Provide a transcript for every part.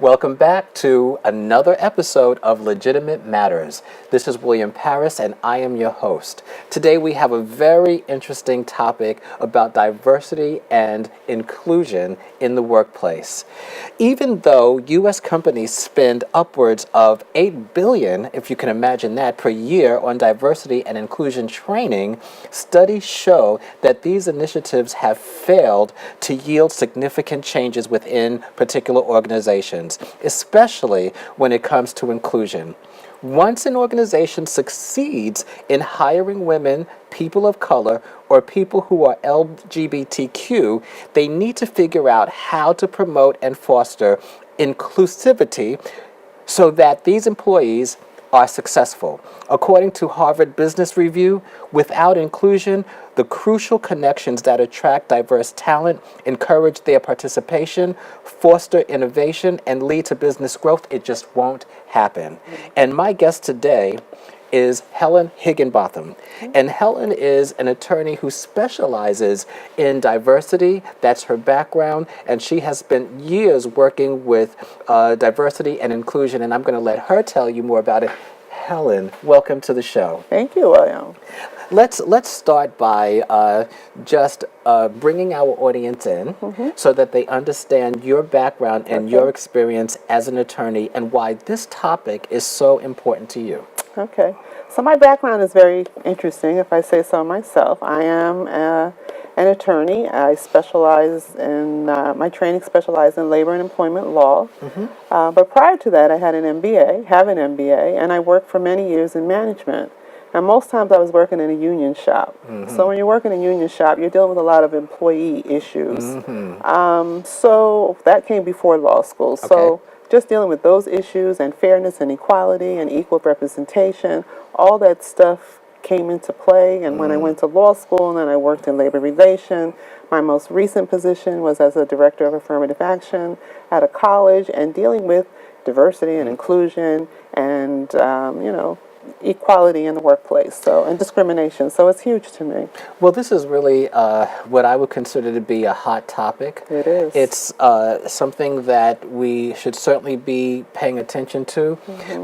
Welcome back to another episode of Legitimate Matters. This is William Paris and I am your host. Today we have a very interesting topic about diversity and inclusion in the workplace. Even though U.S. companies spend upwards of $8 billion, if you can imagine that, per year on diversity and inclusion training, studies show that these initiatives have failed to yield significant changes within particular organizations, especially when it comes to inclusion. Once an organization succeeds in hiring women, people of color, or people who are LGBTQ, they need to figure out how to promote and foster inclusivity so that these employees are successful. According to Harvard Business Review, without inclusion, the crucial connections that attract diverse talent, encourage their participation, foster innovation, and lead to business growth, it just won't happen. And my guest today is Helen Higginbotham. And Helen is an attorney who specializes in diversity. That's her background. And she has spent years working with diversity and inclusion. And I'm going to let her tell you more about it. Helen, welcome to the show. Thank you, William. Let's start by just bringing our audience in so that they understand your background and your experience as an attorney and why this topic is so important to you. Okay. So my background is very interesting, if I say so myself. I am an attorney. I specialize in, my training specialized in labor and employment law. But prior to that, I had an MBA, and I worked for many years in management. And most times I was working in a union shop. So when you work in a union shop, you're dealing with a lot of employee issues. So that came before law school. So just dealing with those issues and fairness and equality and equal representation, all that stuff came into play. And when I went to law school and then I worked in labor relations, my most recent position was as a director of affirmative action at a college and dealing with diversity and inclusion and, equality in the workplace, and discrimination. So it's huge to me. Well, this is really what I would consider to be a hot topic. It is. It's something that we should certainly be paying attention to.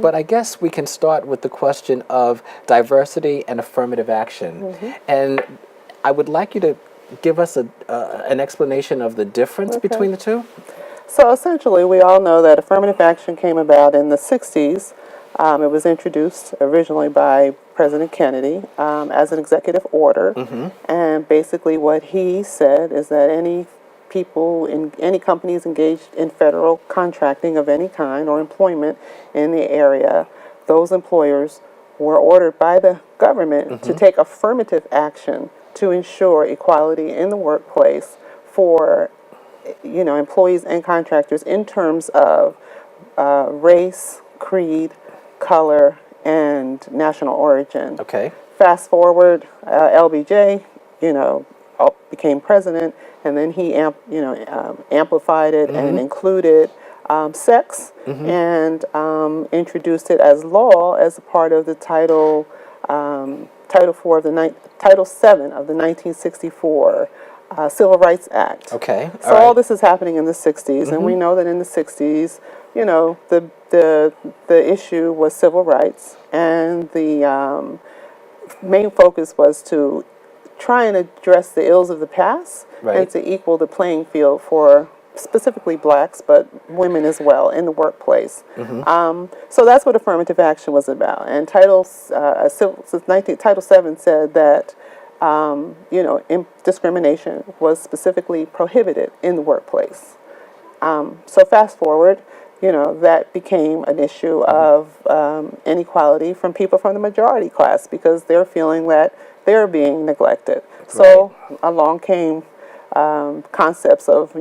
But I guess we can start with the question of diversity and affirmative action. And I would like you to give us an explanation of the difference between the two. So essentially, we all know that affirmative action came about in the 60s. It was introduced originally by President Kennedy as an executive order. And basically what he said is that any people in any companies engaged in federal contracting of any kind or employment in the area, those employers were ordered by the government to take affirmative action to ensure equality in the workplace for employees and contractors in terms of race, creed, color, and national origin. Fast forward, LBJ, became president, and then he amplified it and included sex and introduced it as law as a part of the Title VII of the 1964 Civil Rights Act. So all this is happening in the 60s, and we know that in the 60s, the issue was civil rights, and the main focus was to try and address the ills of the past and to equal the playing field for specifically blacks, but women as well in the workplace. So that's what affirmative action was about. And Title VII said that discrimination was specifically prohibited in the workplace. So fast forward, that became an issue of inequality from people from the majority class because they're feeling that they're being neglected. So along came concepts of,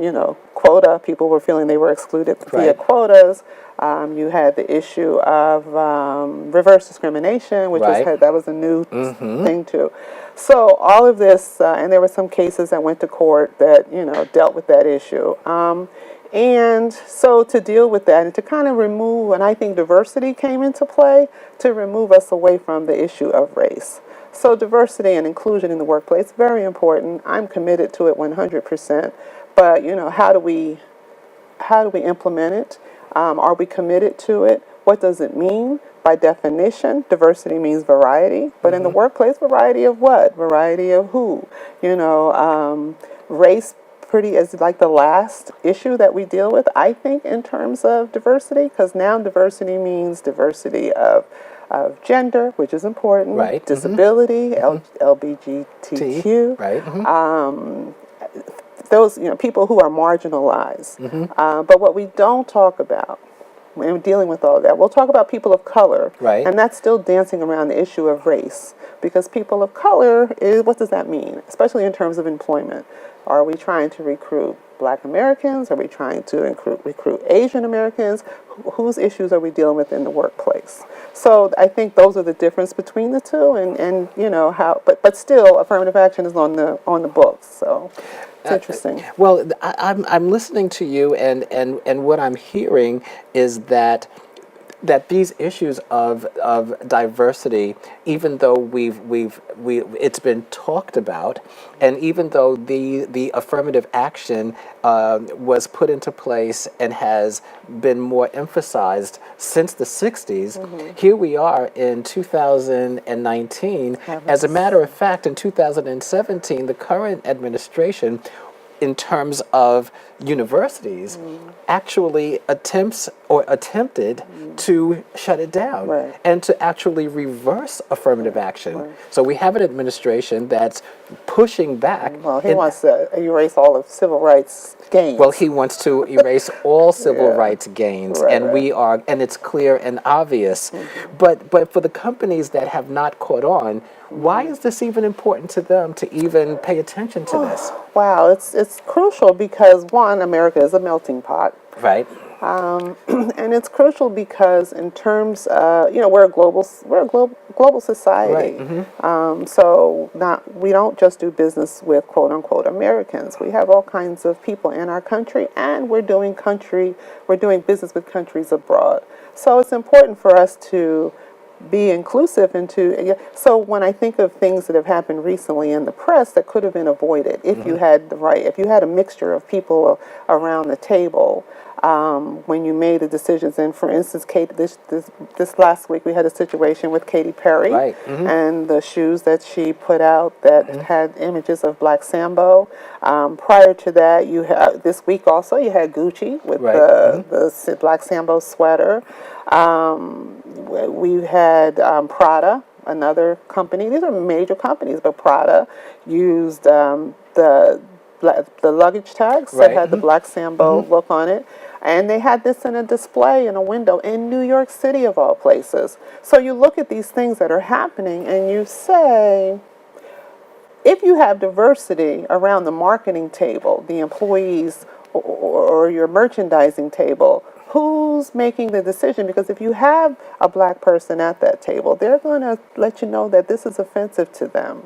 quota. People were feeling they were excluded via Right. quotas. You had the issue of reverse discrimination, which Right. that was a new thing too. So all of this, and there were some cases that went to court that dealt with that issue. And so to deal with that and to kind of remove, and I think diversity came into play to remove us away from the issue of race. So diversity and inclusion in the workplace, very important. I'm committed to it 100%. But how do we implement it? Are we committed to it? What does it mean? By definition, diversity means variety. But in the workplace, variety of what? Variety of who? Race pretty is like the last issue that we deal with, I think, in terms of diversity, because now diversity means diversity of gender, which is important, Right. disability, LGBTQ, Right. those people who are marginalized. But what we don't talk about when dealing with all of that, we'll talk about people of color, Right. and that's still dancing around the issue of race, because people of color what does that mean, especially in terms of employment? Are we trying to recruit Black Americans? Are we trying to recruit Asian Americans? Whose issues are we dealing with in the workplace? So I think those are the difference between the two, and how. But still, affirmative action is on the books. So it's interesting. Well, I'm listening to you, and what I'm hearing is that these issues of diversity, even though it's been talked about, and even though the affirmative action was put into place and has been more emphasized since the 60s, here we are in 2019. As a matter of fact, in 2017, the current administration, in terms of universities, actually attempted to shut it down, Right. and to actually reverse affirmative action. So we have an administration that's pushing back. Well, he wants to erase all of civil rights gains. Well, he wants to erase all civil Yeah. rights gains, Right, and right. and it's clear and obvious. But for the companies that have not caught on, why is this even important to them to even pay attention to this? Wow, it's crucial because one, America is a melting pot. Right. And it's crucial because in terms, we're a global society. Right. So we don't just do business with quote unquote Americans. We have all kinds of people in our country, and we're doing business with countries abroad. So it's important for us to be inclusive so when I think of things that have happened recently in the press that could have been avoided if you had if you had a mixture of people around the table when you made the decisions. And for instance, this last week we had a situation with Katy Perry, Right. and the shoes that she put out that had images of Black Sambo. Prior to that, this week also you had Gucci with Right. the Black Sambo sweater. We had Prada, another company. These are major companies, but Prada used the luggage tags that Right. had the Black Sambo look on it. And they had this in a display in a window in New York City, of all places. So you look at these things that are happening and you say, if you have diversity around the marketing table, the employees, or your merchandising table, who's making the decision? Because if you have a Black person at that table, they're going to let you know that this is offensive to them,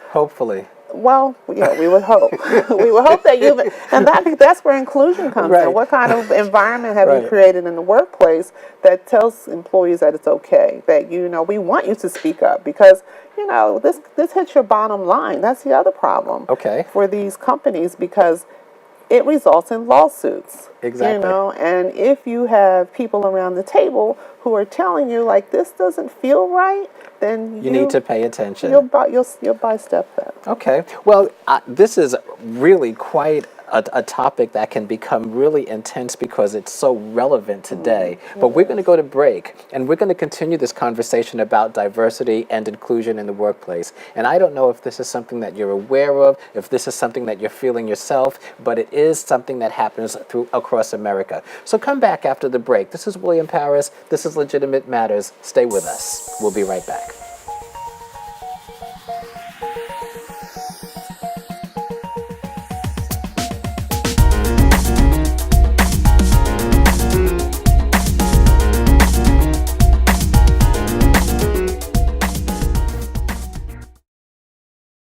Hopefully. Well, yeah, we would hope. We would hope that and that's where inclusion comes Right. in. What kind of environment have Right. you created in the workplace that tells employees that it's okay, that, we want you to speak up, because, this hits your bottom line. That's the other problem Okay. for these companies, because it results in lawsuits. Exactly. And if you have people around the table who are telling you, like, this doesn't feel right, then You need to pay attention. You'll bystep that. Okay. Well, this is really quite a topic that can become really intense because it's so relevant today. But we're going to go to break, and we're going to continue this conversation about diversity and inclusion in the workplace. And I don't know if this is something that you're aware of, if this is something that you're feeling yourself, but it is something that happens across America. So come back after the break. This is William Paris. This is Legitimate Matters. Stay with us. We'll be right back.